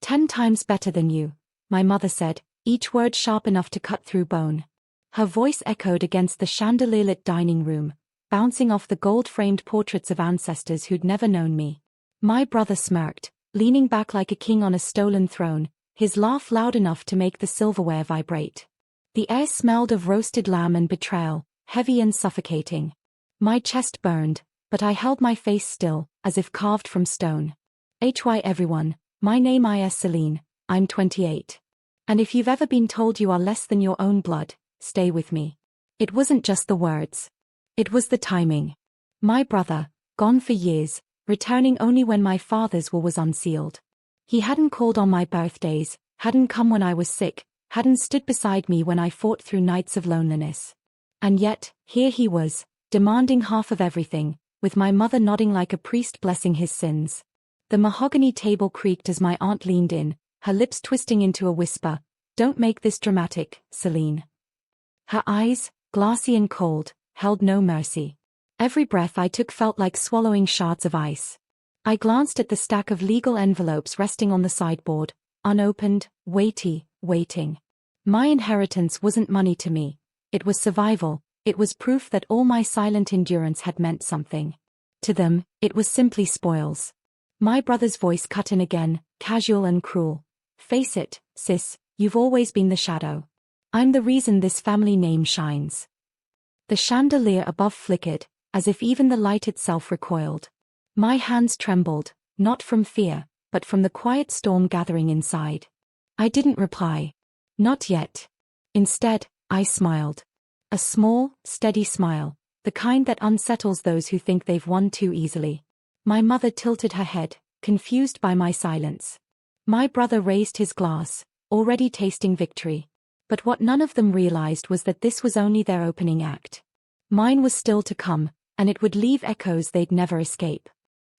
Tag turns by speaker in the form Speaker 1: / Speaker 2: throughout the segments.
Speaker 1: 10 times better than you, my mother said, each word sharp enough to cut through bone. Her voice echoed against the chandelier-lit dining room, bouncing off the gold-framed portraits of ancestors who'd never known me. My brother smirked, leaning back like a king on a stolen throne, his laugh loud enough to make the silverware vibrate. The air smelled of roasted lamb and betrayal, heavy and suffocating. My chest burned, but I held my face still, as if carved from stone. Hi everyone, my name is Celine, I'm 28. And if you've ever been told you are less than your own blood, stay with me. It wasn't just the words. It was the timing. My brother, gone for years, returning only when my father's will was unsealed. He hadn't called on my birthdays, hadn't come when I was sick, hadn't stood beside me when I fought through nights of loneliness. And yet, here he was, demanding half of everything, with my mother nodding like a priest blessing his sins. The mahogany table creaked as my aunt leaned in, her lips twisting into a whisper, "Don't make this dramatic, Celine." Her eyes, glassy and cold, held no mercy. Every breath I took felt like swallowing shards of ice. I glanced at the stack of legal envelopes resting on the sideboard, unopened, weighty, waiting. My inheritance wasn't money to me. It was survival, it was proof that all my silent endurance had meant something. To them, it was simply spoils. My brother's voice cut in again, casual and cruel. "Face it, sis, you've always been the shadow. I'm the reason this family name shines." The chandelier above flickered, as if even the light itself recoiled. My hands trembled, not from fear, but from the quiet storm gathering inside. I didn't reply. Not yet. Instead, I smiled. A small, steady smile, the kind that unsettles those who think they've won too easily. My mother tilted her head, confused by my silence. My brother raised his glass, already tasting victory. But what none of them realized was that this was only their opening act. Mine was still to come, and it would leave echoes they'd never escape.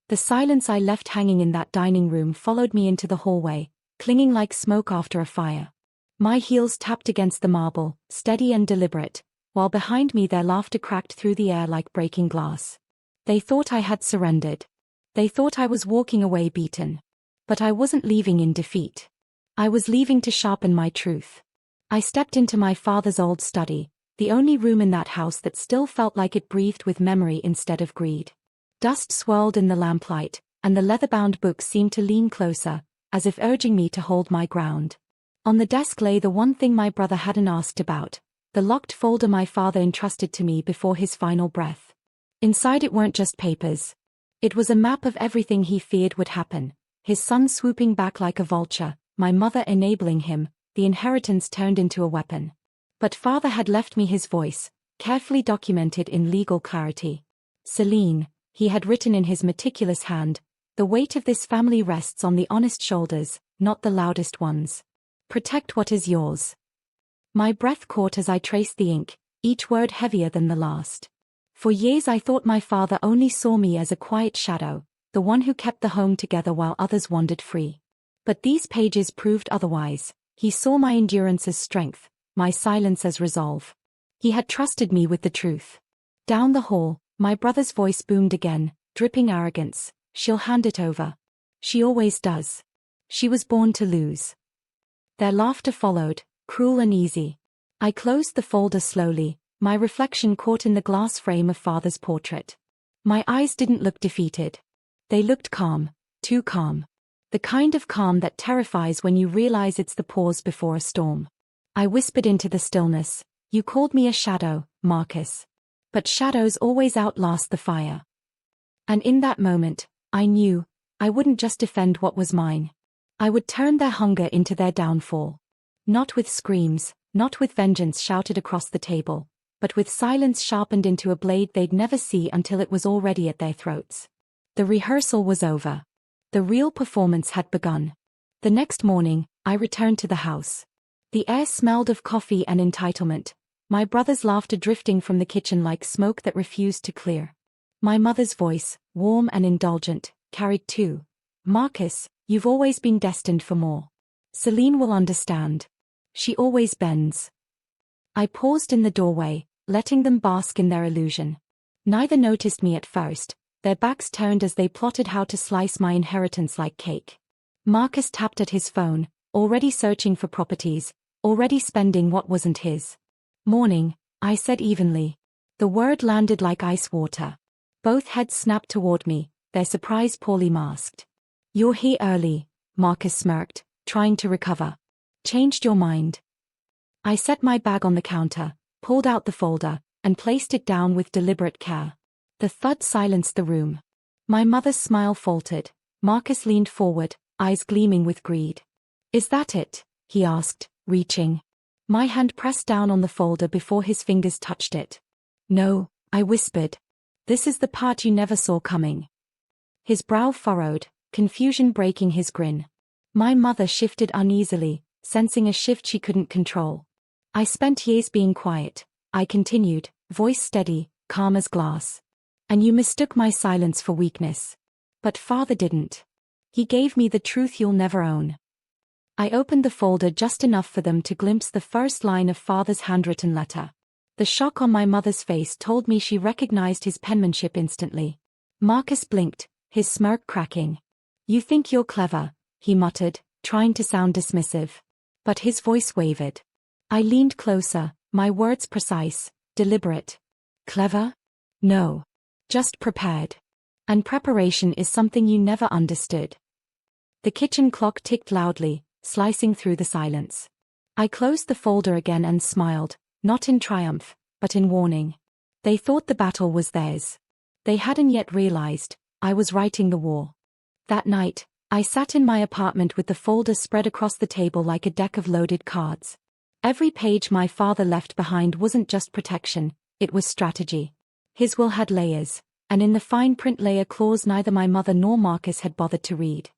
Speaker 1: The silence I left hanging in that dining room followed me into the hallway, clinging like smoke after a fire. My heels tapped against the marble, steady and deliberate, while behind me their laughter cracked through the air like breaking glass. They thought I had surrendered. They thought I was walking away beaten. But I wasn't leaving in defeat. I was leaving to sharpen my truth. I stepped into my father's old study, the only room in that house that still felt like it breathed with memory instead of greed. Dust swirled in the lamplight, and the leather-bound books seemed to lean closer, as if urging me to hold my ground. On the desk lay the one thing my brother hadn't asked about, the locked folder my father entrusted to me before his final breath. Inside it weren't just papers. It was a map of everything he feared would happen, his son swooping back like a vulture, my mother enabling him, the inheritance turned into a weapon. But father had left me his voice, carefully documented in legal clarity. "Celine," he had written in his meticulous hand, "the weight of this family rests on the honest shoulders, not the loudest ones. Protect what is yours." My breath caught as I traced the ink, each word heavier than the last. For years I thought my father only saw me as a quiet shadow, the one who kept the home together while others wandered free. But these pages proved otherwise. He saw my endurance as strength, my silence as resolve. He had trusted me with the truth. Down the hall, my brother's voice boomed again, dripping arrogance. "She'll hand it over. She always does. She was born to lose." Their laughter followed, cruel and easy. I closed the folder slowly, my reflection caught in the glass frame of father's portrait. My eyes didn't look defeated. They looked calm, too calm. The kind of calm that terrifies when you realize it's the pause before a storm. I whispered into the stillness, "You called me a shadow, Marcus. But shadows always outlast the fire." And in that moment, I knew, I wouldn't just defend what was mine. I would turn their hunger into their downfall. Not with screams, not with vengeance shouted across the table, but with silence sharpened into a blade they'd never see until it was already at their throats. The rehearsal was over. The real performance had begun. The next morning, I returned to the house. The air smelled of coffee and entitlement, my brother's laughter drifting from the kitchen like smoke that refused to clear. My mother's voice, warm and indulgent, carried too. "Marcus, you've always been destined for more. Celine will understand. She always bends." I paused in the doorway, letting them bask in their illusion. Neither noticed me at first, their backs turned as they plotted how to slice my inheritance like cake. Marcus tapped at his phone, already searching for properties, already spending what wasn't his. Morning, I said evenly. The word landed like ice water. Both heads snapped toward me, their surprise poorly masked. You're here early, Marcus smirked, trying to recover. Changed your mind. I set my bag on the counter, pulled out the folder, and placed it down with deliberate care. The thud silenced the room. My mother's smile faltered. Marcus leaned forward, eyes gleaming with greed. Is that it? He asked, reaching. My hand pressed down on the folder before his fingers touched it. No, I whispered. This is the part you never saw coming. His brow furrowed, confusion breaking his grin. My mother shifted uneasily, sensing a shift she couldn't control. I spent years being quiet, I continued, voice steady, calm as glass. And you mistook my silence for weakness. But father didn't. He gave me the truth you'll never own. I opened the folder just enough for them to glimpse the first line of father's handwritten letter. The shock on my mother's face told me she recognized his penmanship instantly. Marcus blinked, his smirk cracking. You think you're clever, he muttered, trying to sound dismissive. But his voice wavered. I leaned closer, my words precise, deliberate. Clever? No. Just prepared. And preparation is something you never understood. The kitchen clock ticked loudly, slicing through the silence. I closed the folder again and smiled, not in triumph, but in warning. They thought the battle was theirs. They hadn't yet realized, I was writing the war. That night, I sat in my apartment with the folder spread across the table like a deck of loaded cards. Every page my father left behind wasn't just protection, it was strategy. His will had layers, and in the fine print lay a clause neither my mother nor Marcus had bothered to read.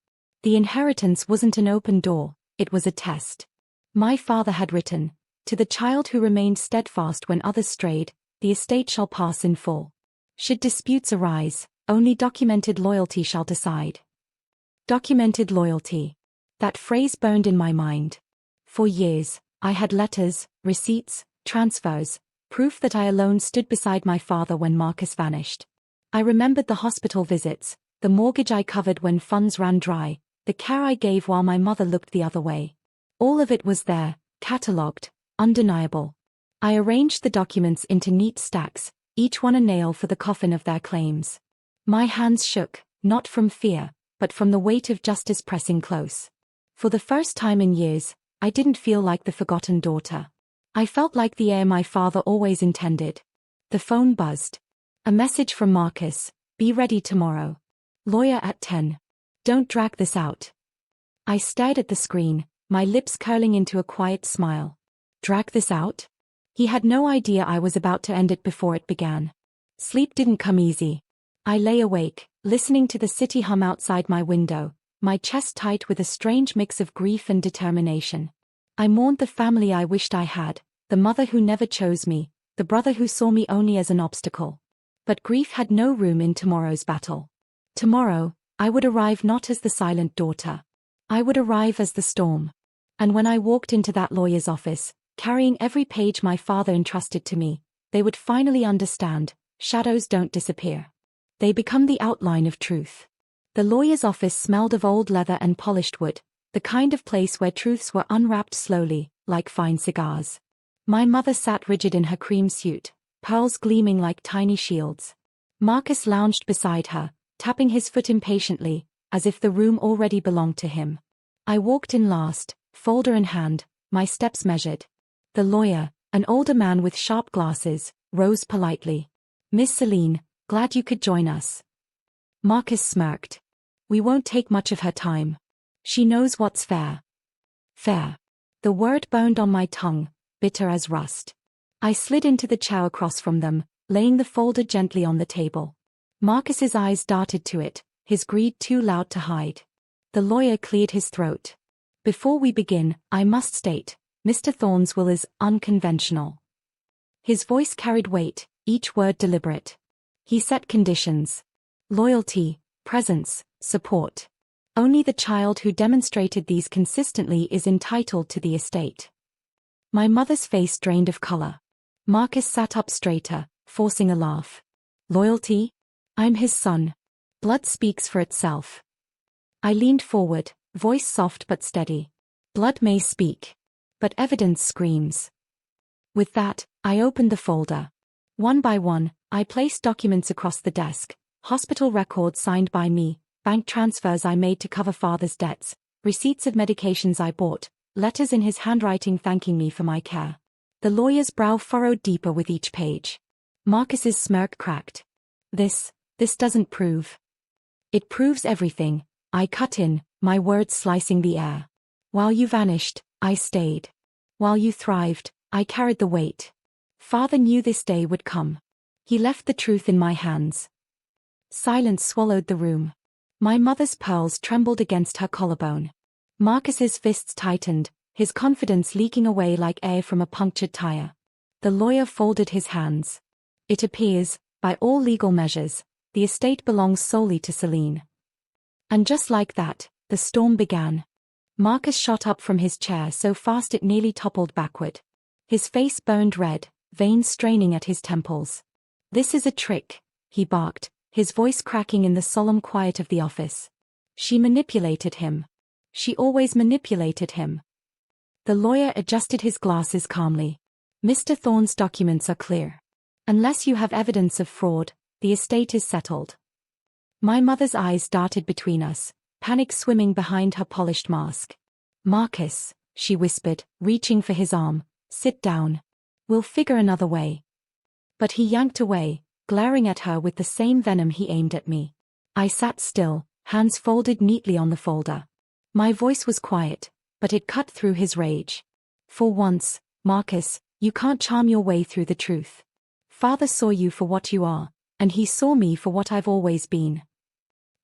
Speaker 1: The inheritance wasn't an open door, it was a test. My father had written, to the child who remained steadfast when others strayed, the estate shall pass in full. Should disputes arise, only documented loyalty shall decide. Documented loyalty. That phrase burned in my mind. For years, I had letters, receipts, transfers, proof that I alone stood beside my father when Marcus vanished. I remembered the hospital visits, the mortgage I covered when funds ran dry, the care I gave while my mother looked the other way. All of it was there, catalogued, undeniable. I arranged the documents into neat stacks, each one a nail for the coffin of their claims. My hands shook, not from fear, but from the weight of justice pressing close. For the first time in years, I didn't feel like the forgotten daughter. I felt like the heir my father always intended. The phone buzzed. A message from Marcus, be ready tomorrow. Lawyer at 10. Don't drag this out. I stared at the screen, my lips curling into a quiet smile. Drag this out? He had no idea I was about to end it before it began. Sleep didn't come easy. I lay awake, listening to the city hum outside my window, my chest tight with a strange mix of grief and determination. I mourned the family I wished I had, the mother who never chose me, the brother who saw me only as an obstacle. But grief had no room in tomorrow's battle. Tomorrow, I would arrive not as the silent daughter. I would arrive as the storm. And when I walked into that lawyer's office, carrying every page my father entrusted to me, they would finally understand, shadows don't disappear. They become the outline of truth. The lawyer's office smelled of old leather and polished wood, the kind of place where truths were unwrapped slowly, like fine cigars. My mother sat rigid in her cream suit, pearls gleaming like tiny shields. Marcus lounged beside her, tapping his foot impatiently, as if the room already belonged to him. I walked in last, folder in hand, my steps measured. The lawyer, an older man with sharp glasses, rose politely. Miss Celine, glad you could join us. Marcus smirked. We won't take much of her time. She knows what's fair. Fair. The word burned on my tongue, bitter as rust. I slid into the chair across from them, laying the folder gently on the table. Marcus's eyes darted to it, his greed too loud to hide. The lawyer cleared his throat. Before we begin, I must state, Mr. Thorne's will is unconventional. His voice carried weight, each word deliberate. He set conditions. Loyalty, presence, support. Only the child who demonstrated these consistently is entitled to the estate. My mother's face drained of color. Marcus sat up straighter, forcing a laugh. Loyalty? I'm his son. Blood speaks for itself. I leaned forward, Voice soft but steady. Blood may speak, but evidence screams. With that, I opened the folder. One by one, I placed documents across the desk, hospital records signed by me, bank transfers I made to cover father's debts, receipts of medications I bought, letters in his handwriting thanking me for my care. The lawyer's brow furrowed deeper with each page. Marcus's smirk cracked. This doesn't prove. It proves everything, I cut in, my words slicing the air. While you vanished, I stayed. While you thrived, I carried the weight. Father knew this day would come. He left the truth in my hands. Silence swallowed the room. My mother's pearls trembled against her collarbone. Marcus's fists tightened, his confidence leaking away like air from a punctured tire. The lawyer folded his hands. It appears, by all legal measures, the estate belongs solely to Celine. And just like that, the storm began. Marcus shot up from his chair so fast it nearly toppled backward. His face burned red, veins straining at his temples. "This is a trick," he barked, his voice cracking in the solemn quiet of the office. "She manipulated him. She always manipulated him." The lawyer adjusted his glasses calmly. "Mr. Thorne's documents are clear. Unless you have evidence of fraud, the estate is settled." My mother's eyes darted between us, panic swimming behind her polished mask. "Marcus," she whispered, reaching for his arm, "sit down. We'll figure another way." But he yanked away, glaring at her with the same venom he aimed at me. I sat still, hands folded neatly on the folder. My voice was quiet, but it cut through his rage. "For once, Marcus, you can't charm your way through the truth. Father saw you for what you are, and he saw me for what I've always been."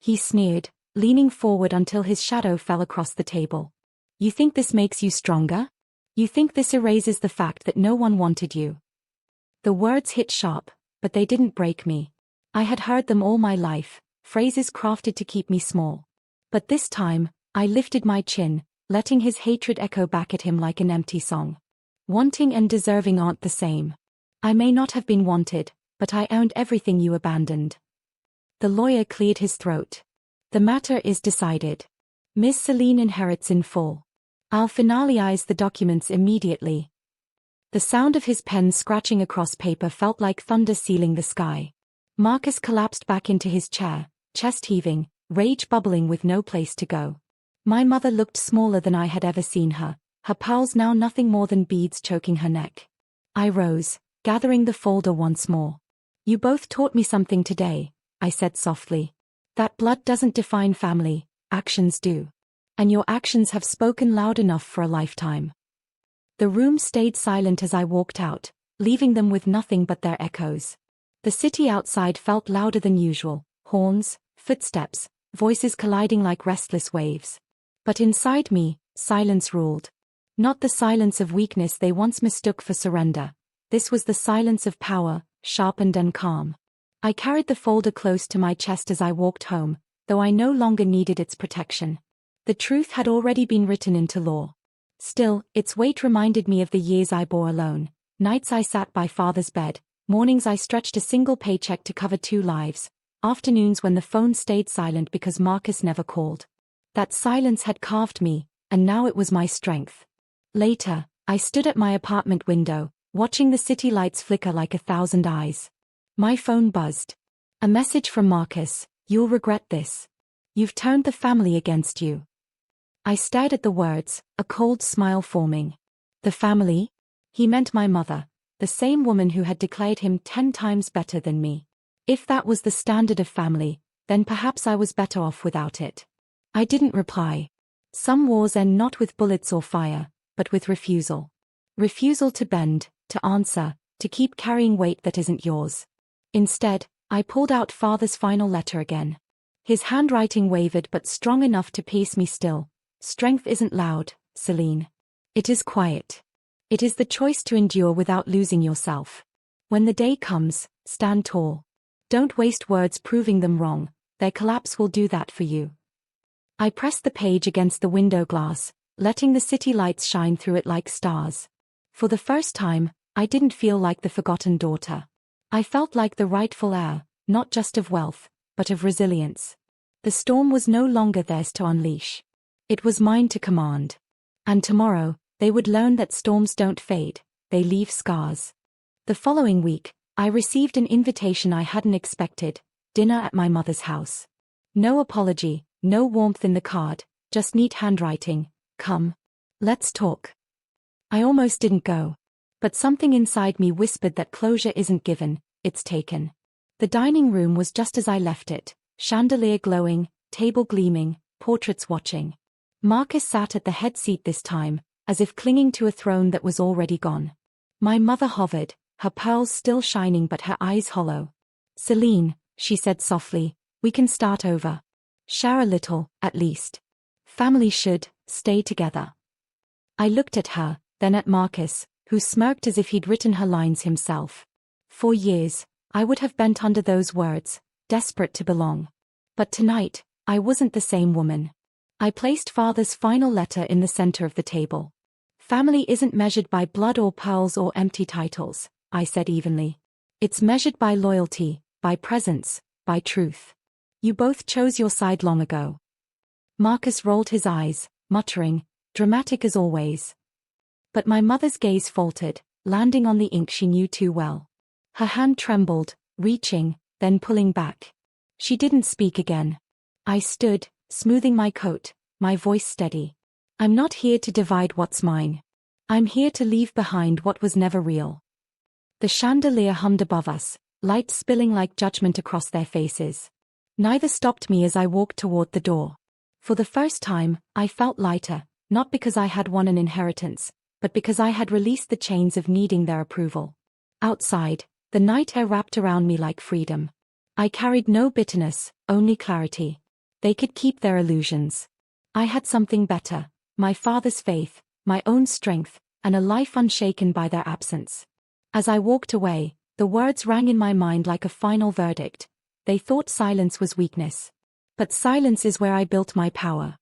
Speaker 1: He sneered, leaning forward until his shadow fell across the table. "You think this makes you stronger? You think this erases the fact that no one wanted you?" The words hit sharp, but they didn't break me. I had heard them all my life, phrases crafted to keep me small. But this time, I lifted my chin, letting his hatred echo back at him like an empty song. "Wanting and deserving aren't the same. I may not have been wanted, but I earned everything you abandoned." The lawyer cleared his throat. "The matter is decided. Miss Celine inherits in full. I'll finalize the documents immediately." The sound of his pen scratching across paper felt like thunder sealing the sky. Marcus collapsed back into his chair, chest heaving, rage bubbling with no place to go. My mother looked smaller than I had ever seen her, her pearls now nothing more than beads choking her neck. I rose, gathering the folder once more. "You both taught me something today," I said softly. "That blood doesn't define family, actions do. And your actions have spoken loud enough for a lifetime." The room stayed silent as I walked out, leaving them with nothing but their echoes. The city outside felt louder than usual, horns, footsteps, voices colliding like restless waves. But inside me, silence ruled. Not the silence of weakness they once mistook for surrender. This was the silence of power, sharpened and calm. I carried the folder close to my chest as I walked home, though I no longer needed its protection. The truth had already been written into law. Still, its weight reminded me of the years I bore alone, nights I sat by father's bed, mornings I stretched a single paycheck to cover 2 lives, afternoons when the phone stayed silent because Marcus never called. That silence had carved me, and now it was my strength. Later, I stood at my apartment window, watching the city lights flicker like 1,000 eyes. My phone buzzed. A message from Marcus: "You'll regret this. You've turned the family against you." I stared at the words, a cold smile forming. The family? He meant my mother, the same woman who had declared him 10 times better than me. If that was the standard of family, then perhaps I was better off without it. I didn't reply. Some wars end not with bullets or fire, but with refusal. Refusal to bend, to answer, to keep carrying weight that isn't yours. Instead, I pulled out father's final letter again. His handwriting wavered but strong enough to pierce me still. "Strength isn't loud, Celine. It is quiet. It is the choice to endure without losing yourself. When the day comes, stand tall. Don't waste words proving them wrong, their collapse will do that for you." I pressed the page against the window glass, letting the city lights shine through it like stars. For the first time, I didn't feel like the forgotten daughter. I felt like the rightful heir, not just of wealth, but of resilience. The storm was no longer theirs to unleash. It was mine to command. And tomorrow, they would learn that storms don't fade, they leave scars. The following week, I received an invitation I hadn't expected: dinner at my mother's house. No apology, no warmth in the card, just neat handwriting: "Come. Let's talk." I almost didn't go. But something inside me whispered that closure isn't given, it's taken. The dining room was just as I left it: chandelier glowing, table gleaming, portraits watching. Marcus sat at the head seat this time, as if clinging to a throne that was already gone. My mother hovered, her pearls still shining but her eyes hollow. "Celine," she said softly, "we can start over. Share a little, at least. Family should stay together." I looked at her, then at Marcus, who smirked as if he'd written her lines himself. For years, I would have bent under those words, desperate to belong. But tonight, I wasn't the same woman. I placed father's final letter in the center of the table. "Family isn't measured by blood or pearls or empty titles," I said evenly. "It's measured by loyalty, by presence, by truth. You both chose your side long ago." Marcus rolled his eyes, muttering, "Dramatic as always." But my mother's gaze faltered, landing on the ink she knew too well. Her hand trembled, reaching, then pulling back. She didn't speak again. I stood, smoothing my coat, my voice steady. "I'm not here to divide what's mine. I'm here to leave behind what was never real." The chandelier hummed above us, light spilling like judgment across their faces. Neither stopped me as I walked toward the door. For the first time, I felt lighter, not because I had won an inheritance, but because I had released the chains of needing their approval. Outside, the night air wrapped around me like freedom. I carried no bitterness, only clarity. They could keep their illusions. I had something better: my father's faith, my own strength, and a life unshaken by their absence. As I walked away, the words rang in my mind like a final verdict. They thought silence was weakness. But silence is where I built my power.